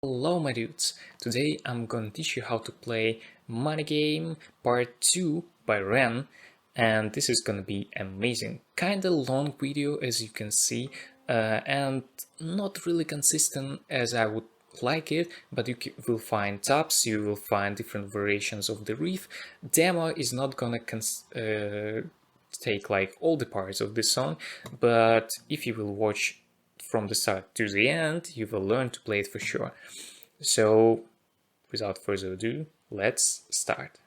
Hello my dudes, today I'm gonna teach you how to play Money Game Part 2 by Ren, and this is gonna be amazing. Kinda long video as you can see, and not really consistent as I would like it, but you will find tabs, you will find different variations of the riff. Demo is not gonna take like all the parts of the song, but if you will watch from the start to the end, you will learn to play it for sure. So, without further ado, let's start.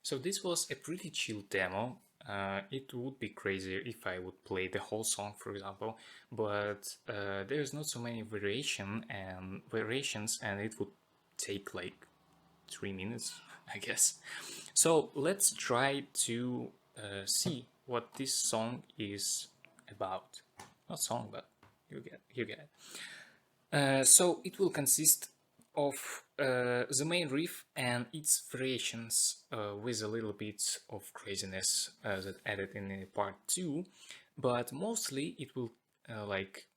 So this was a pretty chill demo. It would be crazier if I would play the whole song, for example, but there's not so many variations, and it would take like 3 minutes, I guess. So let's try to see what this song is about. Not song, but you get it. So it will consist of the main riff and its variations with a little bit of craziness that added in part 2, but mostly it will like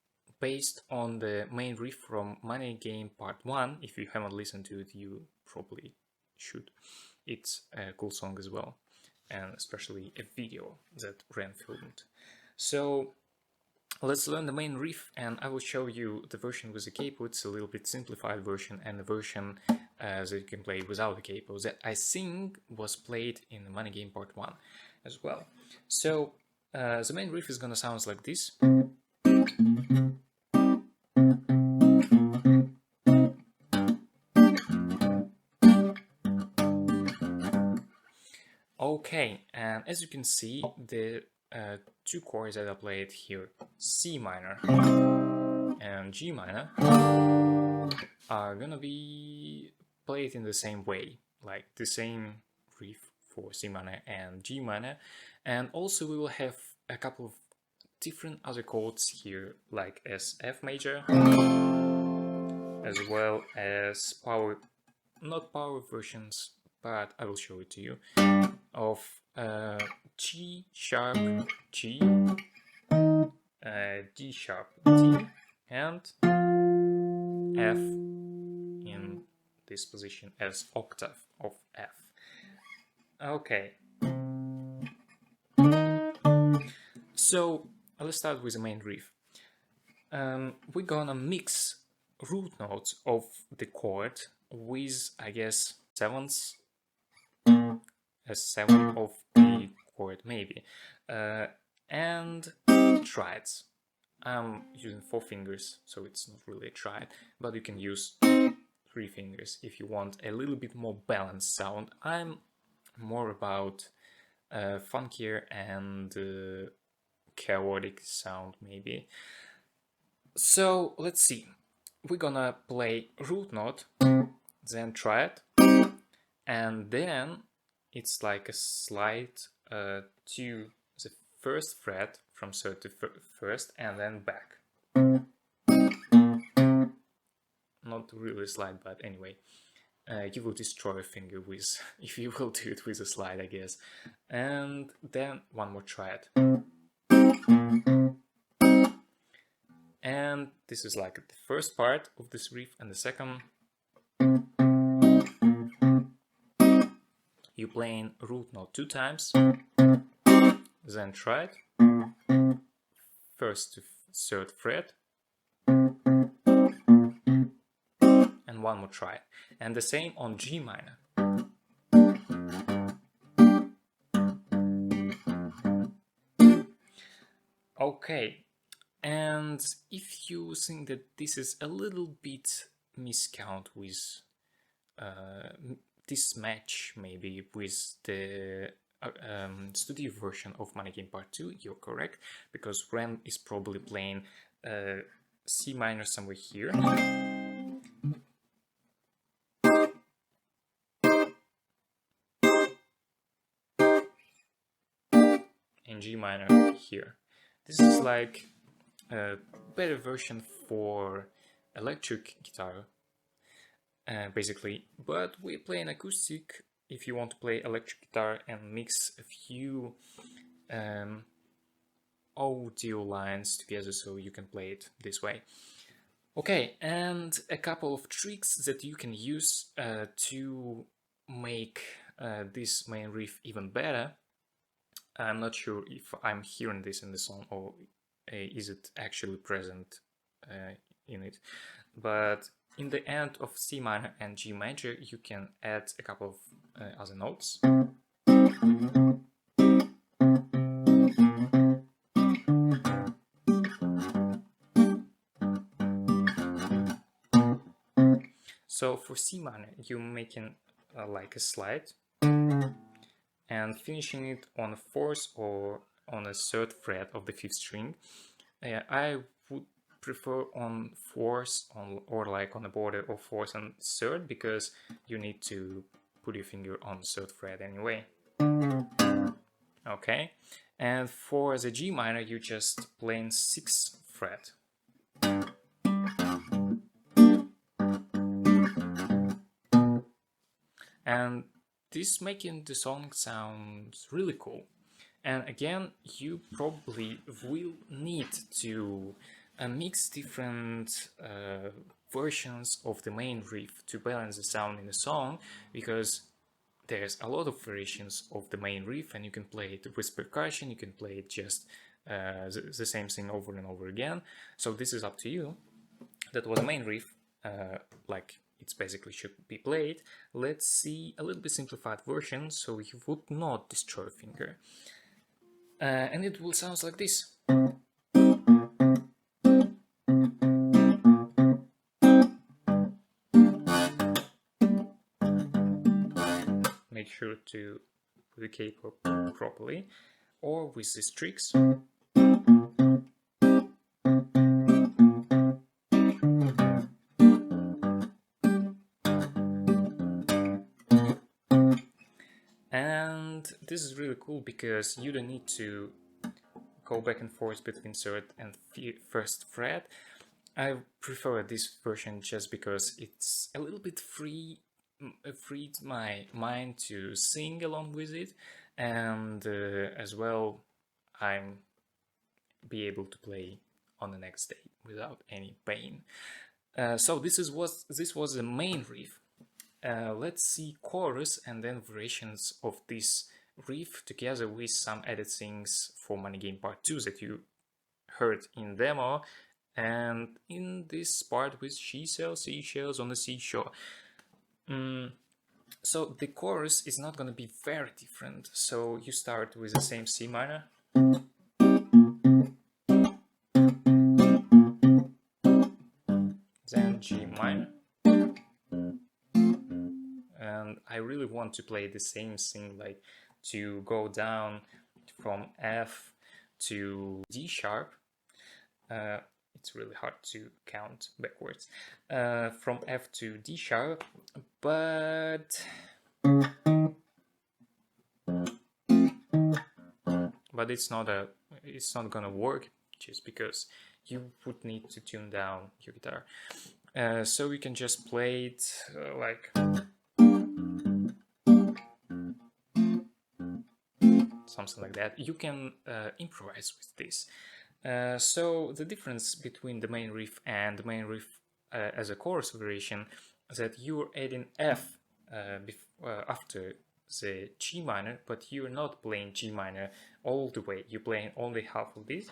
based on the main riff from Money Game Part 1. If you haven't listened to it, you probably should. It's a cool song as well, and especially a video that Ren filmed. So let's learn the main riff, and I will show you the version with the capo. It's a little bit simplified version, and the version that you can play without the capo that I think was played in the Money Game Part 1 as well. So the main riff is gonna sound like this. Okay, and as you can see, the two chords that I played here, C minor and G minor, are gonna be played in the same way, like the same riff for C minor and G minor, and also we will have a couple of different other chords here, like as F major, as well as not power versions, but I will show it to you, of G sharp G, D sharp D, and F in this position as octave of F. Okay. So let's start with the main riff. We're gonna mix root notes of the chord with, I guess, sevenths, a seventh of the chord maybe, and triads. I'm using 4 fingers, so it's not really a triad, but you can use 3 fingers if you want a little bit more balanced sound. I'm more about funkier and chaotic sound maybe. So let's see. We're gonna play root note, then triad, and then it's like a slide to the first fret from third to first, and then back. Not really slide, but anyway, you will destroy a finger with if you will do it with a slide, I guess. And then one more triad. And this is like the first part of this riff, and the second, you playing root note 2 times, then triad, first to third fret, and one more triad, and the same on G minor. Okay, and if you think that this is a little bit miscount with this match maybe with the studio version of Money Game Part 2, you're correct, because Ren is probably playing C minor somewhere here, and G minor here. This is like a better version for electric guitar, basically, but we play an acoustic. If you want to play electric guitar and mix a few audio lines together, so you can play it this way. Okay, and a couple of tricks that you can use to make this main riff even better. I'm not sure if I'm hearing this in the song or is it actually present in it, but in the end of C minor and G major you can add a couple of other notes. So for C minor you're making like a slide and finishing it on a fourth or on a third fret of the fifth string. I would prefer on fourth or like on the border of fourth and third, because you need to put your finger on the third fret anyway. Okay, and for the G minor you just plain 6th fret. And this making the song sounds really cool. And again, you probably will need to mix different versions of the main riff to balance the sound in the song, because there's a lot of variations of the main riff, and you can play it with percussion, you can play it just the same thing over and over again. So this is up to you. That was the main riff, like it's basically should be played. Let's see a little bit simplified version so you would not destroy a finger. And it will sound like this. Make sure to put the keyboard properly, or with these tricks. And this is really cool because you don't need to go back and forth between third and first fret. I prefer this version just because it's a little bit freed my mind to sing along with it, and as well I'm be able to play on the next day without any pain. So this was the main riff. Let's see chorus and then variations of this riff together with some added things for Money Game Part 2 that you heard in demo, and in this part with she sells seashells on the seashore. So the chorus is not going to be very different. So you start with the same C minor, then G minor, and I really want to play the same thing, like to go down from F to D sharp. It's really hard to count backwards. From F to D sharp, but it's not gonna work, just because you would need to tune down your guitar. So you can just play it like something like that. You can improvise with this. So the difference between the main riff and the main riff as a chorus variation is that you're adding F after the G minor, but you're not playing G minor all the way. You're playing only half of this.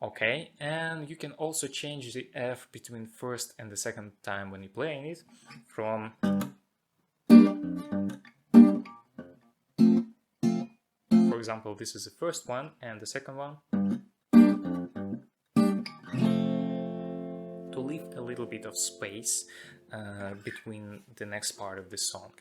Okay, and you can also change the F between first and the second time when you're playing it, from for example, this is the first one, and the second one, to leave a little bit of space between the next part of the song.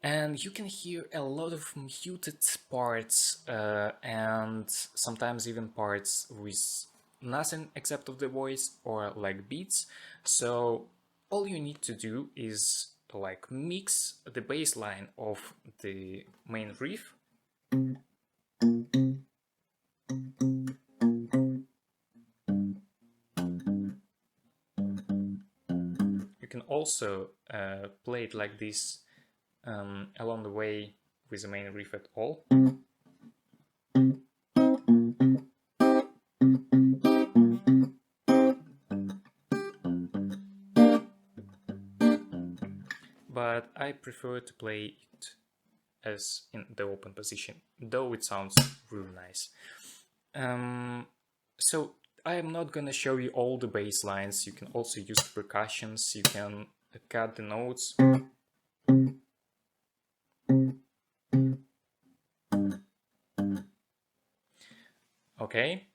And you can hear a lot of muted parts and sometimes even parts with nothing except of the voice or like beats. So all you need to do is to like mix the bass line of the main riff. You can also play it like this along the way with the main riff at all. But I prefer to play it as in the open position, though it sounds really nice. So I am not gonna show you all the bass lines. You can also use percussions, you can cut the notes. Okay,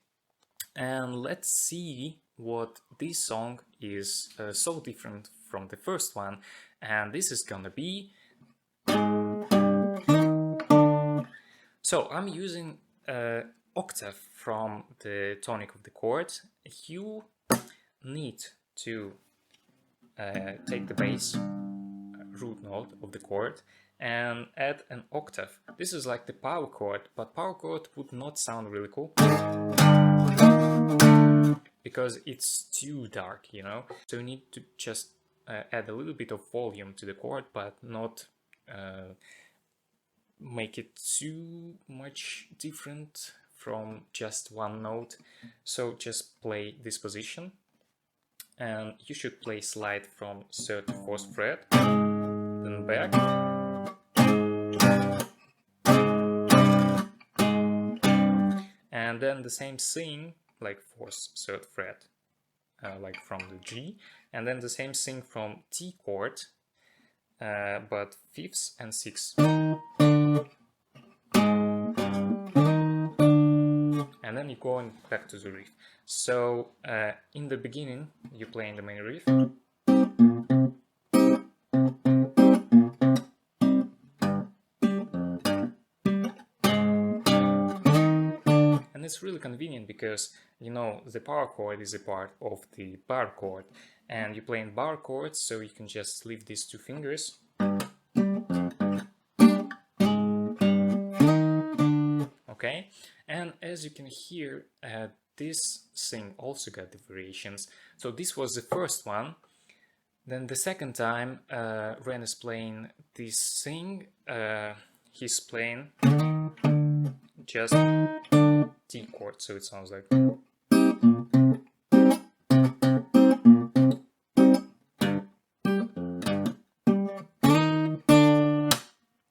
and let's see what this song is so different from the first one, and this is gonna be... So I'm using octave from the tonic of the chord. You need to take the bass root note of the chord and add an octave. This is like the power chord, but power chord would not sound really cool because it's too dark, you know? So you need to just add a little bit of volume to the chord, but not make it too much different from just one note. So just play this position, and you should play slide from 3rd to 4th fret, then back, and then the same thing like 4th, 3rd fret, like from the G, and then the same thing from T chord, but 5th and 6th. And then you're going back to the riff. So in the beginning, you're playing the main riff. And it's really convenient because, you know, the power chord is a part of the bar chord. And you're playing bar chords, so you can just leave these 2 fingers. Okay, and as you can hear, this thing also got the variations. So this was the first one. Then the second time, Ren is playing this thing. He's playing just T chord, so it sounds like.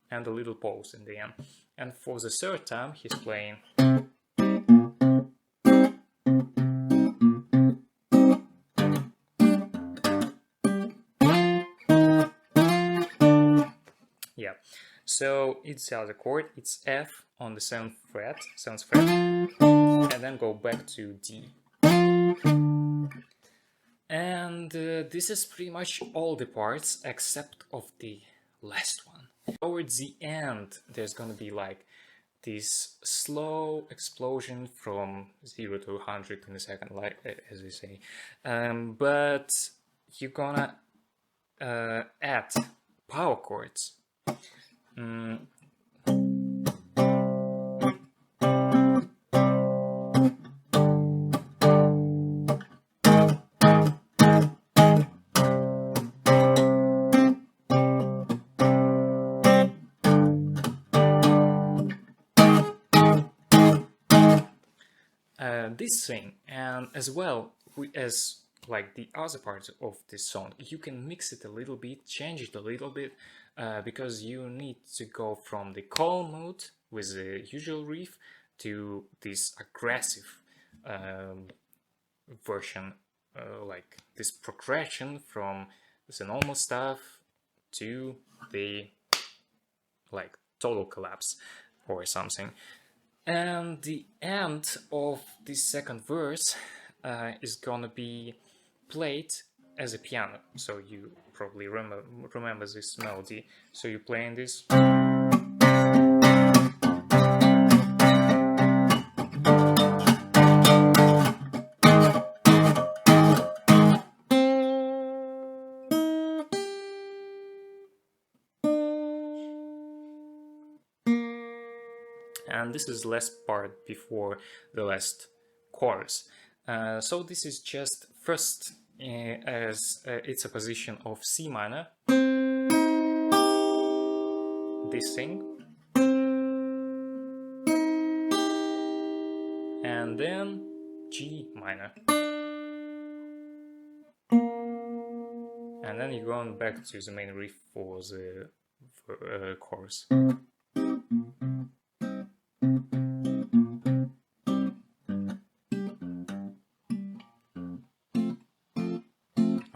And a little pause in the end. And for the third time, he's playing. Yeah, so it's the other chord, it's F on the 7th fret, and then go back to D. And this is pretty much all the parts except of the last one. Towards the end, there's gonna be like this slow explosion from 0 to 100 in a second, like as we say. But you're gonna add power chords. This thing, and as well as like the other parts of this song, you can mix it a little bit, change it a little bit, because you need to go from the calm mode with the usual riff to this aggressive version, like this progression from the normal stuff to the like total collapse or something. And the end of this second verse is gonna be played as a piano. So you probably remember this melody. So you're playing this. and this is last part before the last chorus. So this is just first as it's a position of C minor, this thing, and then G minor, and then you're going back to the main riff for the chorus.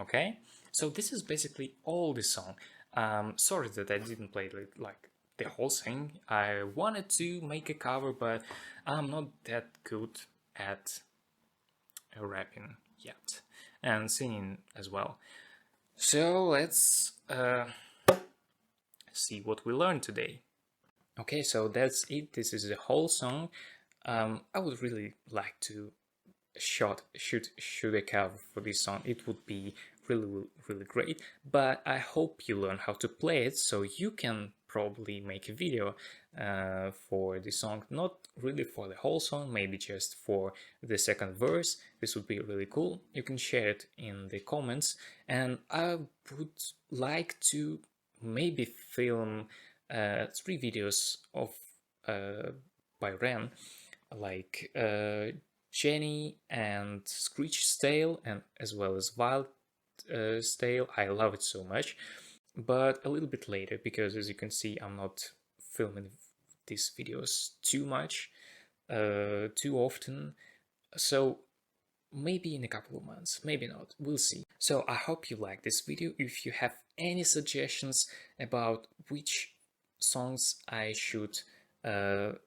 Okay, so this is basically all the song. Sorry that I didn't play like the whole thing. I wanted to make a cover, but I'm not that good at rapping yet, and singing as well. So let's see what we learned today. Okay, so that's it. This is the whole song. I would really like to shoot a cover for this song. It would be really great, but I hope you learn how to play it so you can probably make a video for the song, not really for the whole song, maybe just for the second verse. This would be really cool. You can share it in the comments, and I would like to maybe film 3 videos of by Ren, like Jenny and Screech's tale, and as well as Wild tale. I love it so much, but a little bit later, because as you can see, I'm not filming these videos too much, too often, so maybe in a couple of months, maybe not, we'll see. So I hope you like this video. If you have any suggestions about which songs I should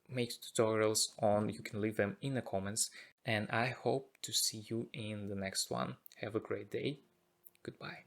make tutorials on, you can leave them in the comments, and I hope to see you in the next one. Have a great day. Goodbye.